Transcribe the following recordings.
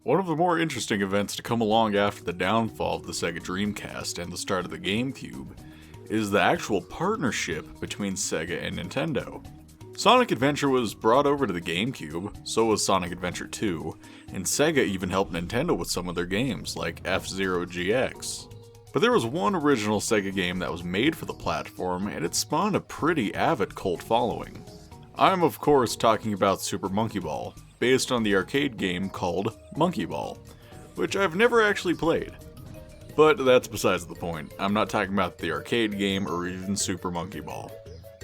One of the more interesting events to come along after the downfall of the Sega Dreamcast and the start of the GameCube is the actual partnership between Sega and Nintendo. Sonic Adventure was brought over to the GameCube, so was Sonic Adventure 2, and Sega even helped Nintendo with some of their games, like F-Zero GX. But there was one original Sega game that was made for the platform, and it spawned a pretty avid cult following. I'm of course talking about Super Monkey Ball, based on the arcade game called Monkey Ball, which I've never actually played. But that's besides the point. I'm not talking about the arcade game or even Super Monkey Ball.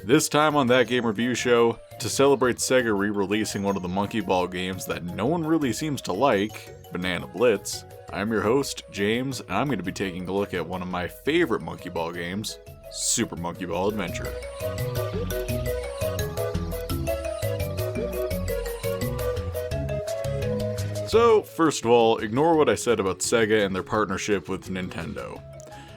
This time on That Game Review Show, to celebrate Sega re-releasing one of the Monkey Ball games that no one really seems to like, Banana Blitz, I'm your host, James, and I'm going to be taking a look at one of my favorite Monkey Ball games, Super Monkey Ball Adventure. So, first of all, ignore what I said about Sega and their partnership with Nintendo.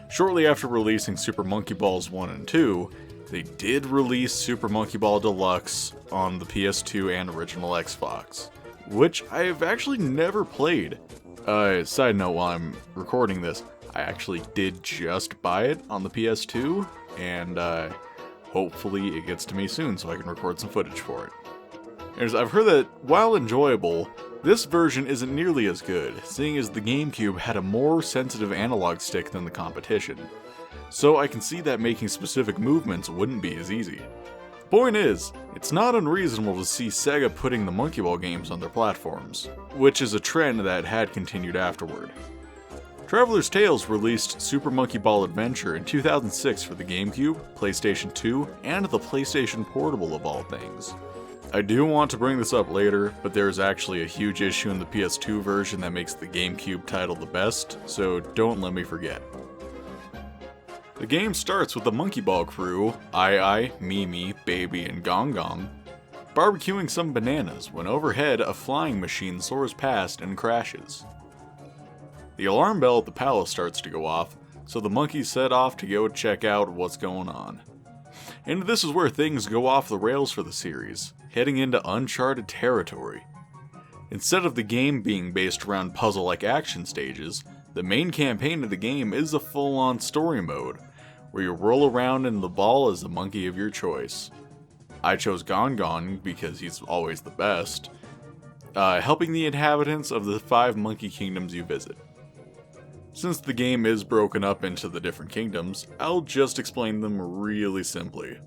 Shortly after releasing Super Monkey Balls 1 and 2, they did release Super Monkey Ball Deluxe on the PS2 and original Xbox, which I've actually never played. Side note, while I'm recording this, I actually did just buy it on the PS2, and hopefully it gets to me soon so I can record some footage for it. I've heard that, while enjoyable, this version isn't nearly as good, seeing as the GameCube had a more sensitive analog stick than the competition. So I can see that making specific movements wouldn't be as easy. Point is, it's not unreasonable to see Sega putting the Monkey Ball games on their platforms, which is a trend that had continued afterward. Traveler's Tales released Super Monkey Ball Adventure in 2006 for the GameCube, PlayStation 2, and the PlayStation Portable of all things. I do want to bring this up later, but there is actually a huge issue in the PS2 version that makes the GameCube title the best, so don't let me forget. The game starts with the Monkey Ball crew, Ai, Mimi, Baby, and Gong Gong, barbecuing some bananas when overhead a flying machine soars past and crashes. The alarm bell at the palace starts to go off, so the monkeys set off to go check out what's going on. And this is where things go off the rails for the series, heading into uncharted territory. Instead of the game being based around puzzle-like action stages, the main campaign of the game is a full-on story mode, where you roll around in the ball as the monkey of your choice. I chose Gong Gong because he's always the best, helping the inhabitants of the 5 monkey kingdoms you visit. Since the game is broken up into the different kingdoms, I'll just explain them really simply.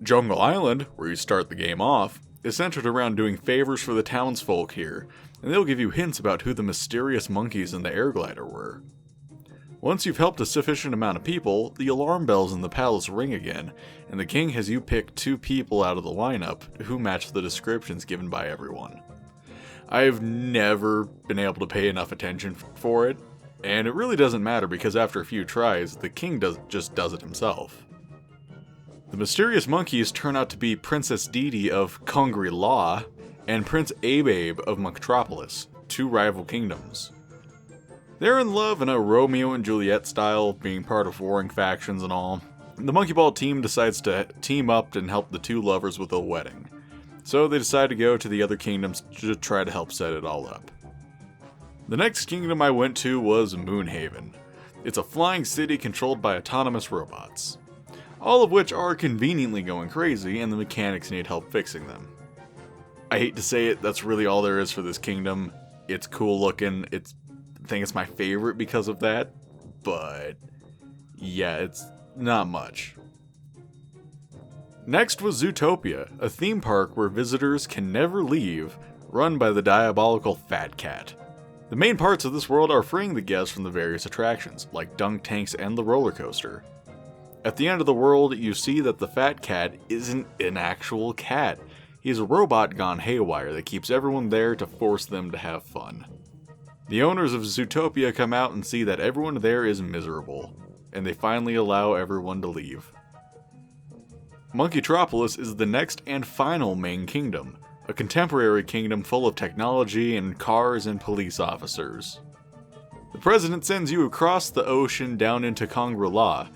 Jungle Island, where you start the game off, is centered around doing favors for the townsfolk here, and they'll give you hints about who the mysterious monkeys in the air glider were. Once you've helped a sufficient amount of people, the alarm bells in the palace ring again, and the king has you pick 2 people out of the lineup who match the descriptions given by everyone. I've never been able to pay enough attention for it, and it really doesn't matter because after a few tries, the king just does it himself. The mysterious monkeys turn out to be Princess Didi of Kongri-La and Prince Ababe of Monktropolis, 2 rival kingdoms. They're in love in a Romeo and Juliet style, being part of warring factions and all. The Monkey Ball team decides to team up and help the 2 lovers with a wedding. So they decide to go to the other kingdoms to try to help set it all up. The next kingdom I went to was Moonhaven. It's a flying city controlled by autonomous robots, all of which are conveniently going crazy and the mechanics need help fixing them. I hate to say it, that's really all there is for this kingdom. It's cool looking, I think it's my favorite because of that, but yeah, it's not much. Next was Zootopia, a theme park where visitors can never leave, run by the diabolical Fat Cat. The main parts of this world are freeing the guests from the various attractions, like dunk tanks and the roller coaster. At the end of the world, you see that the Fat Cat isn't an actual cat. He's a robot gone haywire that keeps everyone there to force them to have fun. The owners of Zootopia come out and see that everyone there is miserable, and they finally allow everyone to leave. Monkeytropolis is the next and final main kingdom, a contemporary kingdom full of technology and cars and police officers. The president sends you across the ocean down into Kongri-La,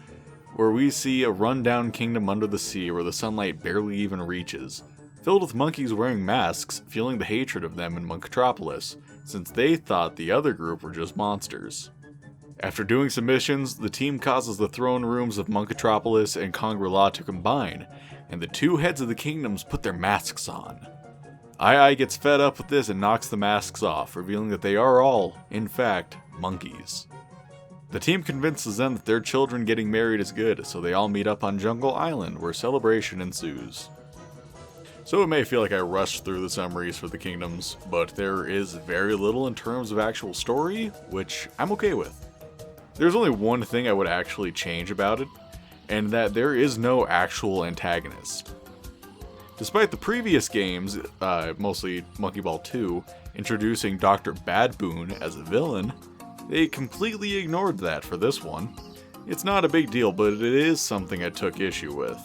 where we see a rundown kingdom under the sea where the sunlight barely even reaches, filled with monkeys wearing masks, feeling the hatred of them in Monketropolis, since they thought the other group were just monsters. After doing some missions, the team causes the throne rooms of Monketropolis and Kangri-La to combine, and the two heads of the kingdoms put their masks on. Ai gets fed up with this and knocks the masks off, revealing that they are all, in fact, monkeys. The team convinces them that their children getting married is good, so they all meet up on Jungle Island, where celebration ensues. So it may feel like I rushed through the summaries for the kingdoms, but there is very little in terms of actual story, which I'm okay with. There's only one thing I would actually change about it, and that there is no actual antagonist. Despite the previous games, mostly Monkey Ball 2, introducing Dr. Badboon as a villain, they completely ignored that for this one. It's not a big deal, but it is something I took issue with.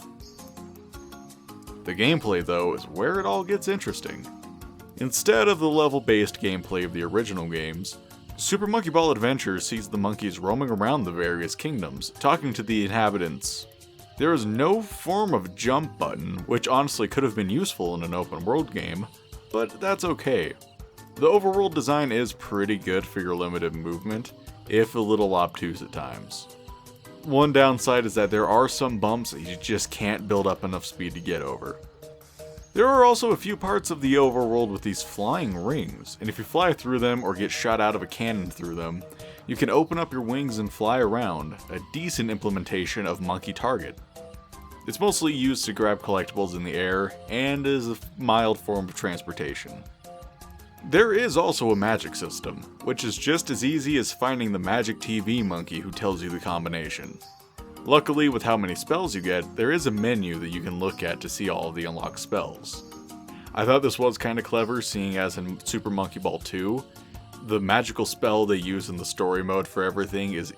The gameplay, though, is where it all gets interesting. Instead of the level-based gameplay of the original games, Super Monkey Ball Adventure sees the monkeys roaming around the various kingdoms, talking to the inhabitants. There is no form of jump button, which honestly could have been useful in an open world game, but that's okay. The overworld design is pretty good for your limited movement, if a little obtuse at times. One downside is that there are some bumps that you just can't build up enough speed to get over. There are also a few parts of the overworld with these flying rings, and if you fly through them or get shot out of a cannon through them, you can open up your wings and fly around, a decent implementation of Monkey Target. It's mostly used to grab collectibles in the air, and is a mild form of transportation. There is also a magic system, which is just as easy as finding the magic TV monkey who tells you the combination. Luckily, with how many spells you get, there is a menu that you can look at to see all of the unlocked spells. I thought this was kinda clever, seeing as in Super Monkey Ball 2, the magical spell they use in the story mode for everything is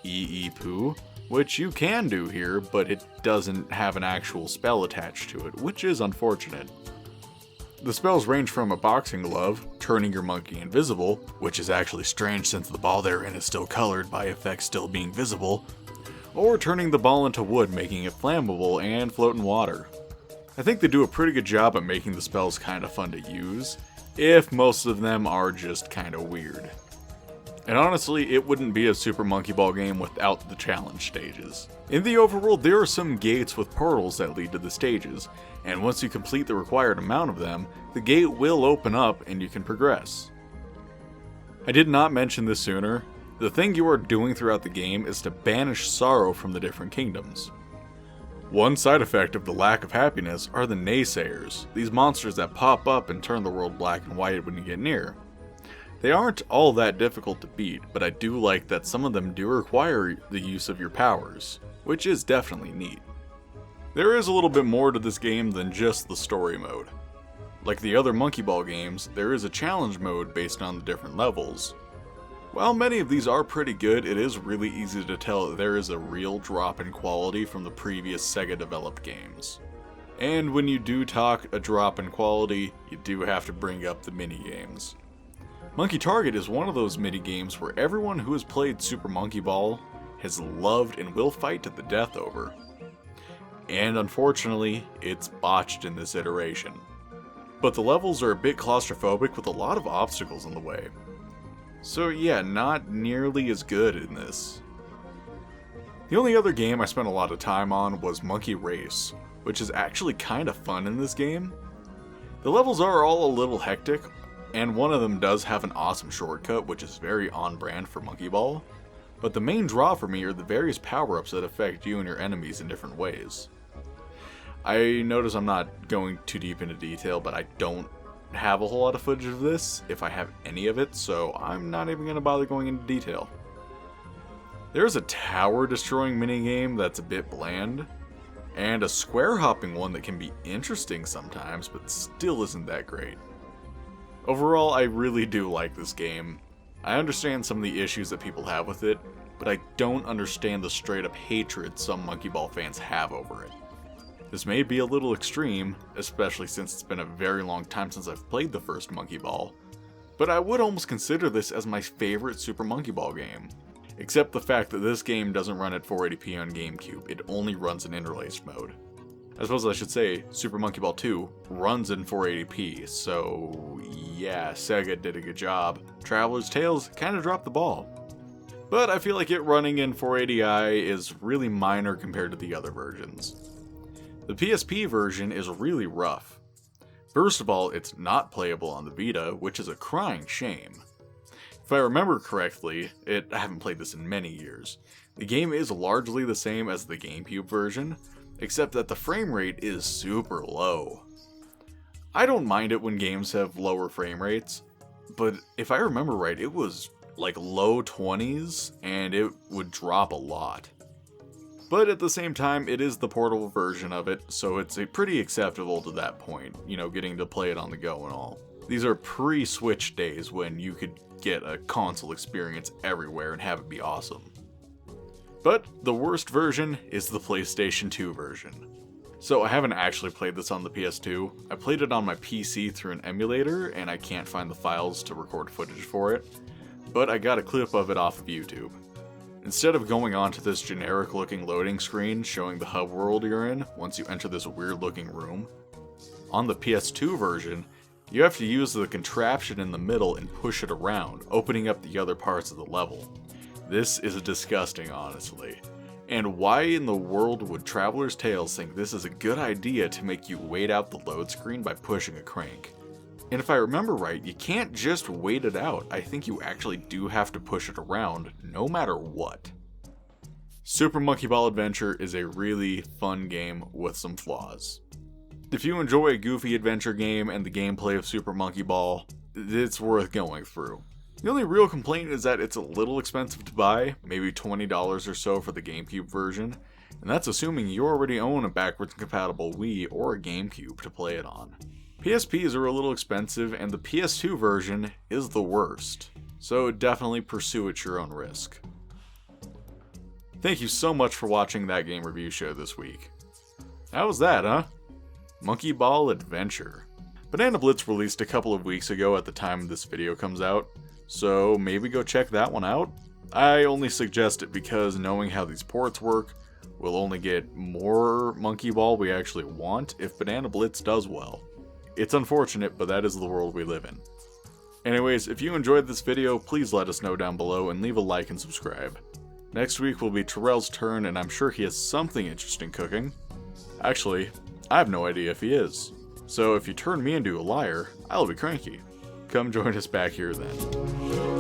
Poo, which you can do here, but it doesn't have an actual spell attached to it, which is unfortunate. The spells range from a boxing glove, turning your monkey invisible, which is actually strange since the ball they're in is still colored by effects still being visible, or turning the ball into wood, making it flammable and float in water. I think they do a pretty good job at making the spells kinda fun to use, if most of them are just kinda weird. And honestly, it wouldn't be a Super Monkey Ball game without the challenge stages. In the overworld, there are some gates with portals that lead to the stages, and once you complete the required amount of them, the gate will open up and you can progress. I did not mention this sooner. The thing you are doing throughout the game is to banish sorrow from the different kingdoms. One side effect of the lack of happiness are the naysayers, these monsters that pop up and turn the world black and white when you get near. They aren't all that difficult to beat, but I do like that some of them do require the use of your powers, which is definitely neat. There is a little bit more to this game than just the story mode. Like the other Monkey Ball games, there is a challenge mode based on the different levels. While many of these are pretty good, it is really easy to tell that there is a real drop in quality from the previous Sega developed games. And when you do talk a drop in quality, you do have to bring up the minigames. Monkey Target is one of those minigames where everyone who has played Super Monkey Ball has loved and will fight to the death over. And unfortunately, it's botched in this iteration. But the levels are a bit claustrophobic with a lot of obstacles in the way. So yeah, not nearly as good in this. The only other game I spent a lot of time on was Monkey Race, which is actually kinda fun in this game. The levels are all a little hectic, and one of them does have an awesome shortcut which is very on brand for Monkey Ball, but the main draw for me are the various power-ups that affect you and your enemies in different ways. I notice I'm not going too deep into detail, but I don't have a whole lot of footage of this, if I have any of it, so I'm not even going to bother going into detail. There's a tower destroying minigame that's a bit bland, and a square hopping one that can be interesting sometimes, but still isn't that great. Overall, I really do like this game. I understand some of the issues that people have with it, but I don't understand the straight up hatred some Monkey Ball fans have over it. This may be a little extreme, especially since it's been a very long time since I've played the first Monkey Ball, but I would almost consider this as my favorite Super Monkey Ball game. Except the fact that this game doesn't run at 480p on GameCube, it only runs in interlaced mode. I suppose I should say Super Monkey Ball 2 runs in 480p, so yeah, Sega did a good job. Traveler's Tales kind of dropped the ball. But I feel like it running in 480i is really minor compared to the other versions. The PSP version is really rough. First of all, it's not playable on the Vita, which is a crying shame. If I remember correctly, I haven't played this in many years, the game is largely the same as the GameCube version, except that the frame rate is super low. I don't mind it when games have lower frame rates, but if I remember right, it was like low 20s, and it would drop a lot. But at the same time, it is the portable version of it, so it's pretty acceptable to that point, you know, getting to play it on the go and all. These are pre-Switch days when you could get a console experience everywhere and have it be awesome. But the worst version is the PlayStation 2 version. So I haven't actually played this on the PS2. I played it on my PC through an emulator, and I can't find the files to record footage for it, but I got a clip of it off of YouTube. Instead of going onto this generic looking loading screen showing the hub world you're in once you enter this weird looking room, on the PS2 version, you have to use the contraption in the middle and push it around, opening up the other parts of the level. This is disgusting, honestly. And why in the world would Traveler's Tales think this is a good idea to make you wait out the load screen by pushing a crank? And if I remember right, you can't just wait it out. I think you actually do have to push it around, no matter what. Super Monkey Ball Adventure is a really fun game with some flaws. If you enjoy a goofy adventure game and the gameplay of Super Monkey Ball, it's worth going through. The only real complaint is that it's a little expensive to buy, maybe $20 or so for the GameCube version, and that's assuming you already own a backwards compatible Wii or a GameCube to play it on. PSPs are a little expensive, and the PS2 version is the worst, so definitely pursue at your own risk. Thank you so much for watching that game review show this week. How was that, huh? Monkey Ball Adventure. Banana Blitz released a couple of weeks ago at the time this video comes out, so maybe go check that one out. I only suggest it because knowing how these ports work, we'll only get more Monkey Ball we actually want if Banana Blitz does well. It's unfortunate, but that is the world we live in. Anyways, if you enjoyed this video, please let us know down below and leave a like and subscribe. Next week will be Terrell's turn, and I'm sure he has something interesting cooking. Actually, I have no idea if he is. So if you turn me into a liar, I'll be cranky. Come join us back here then.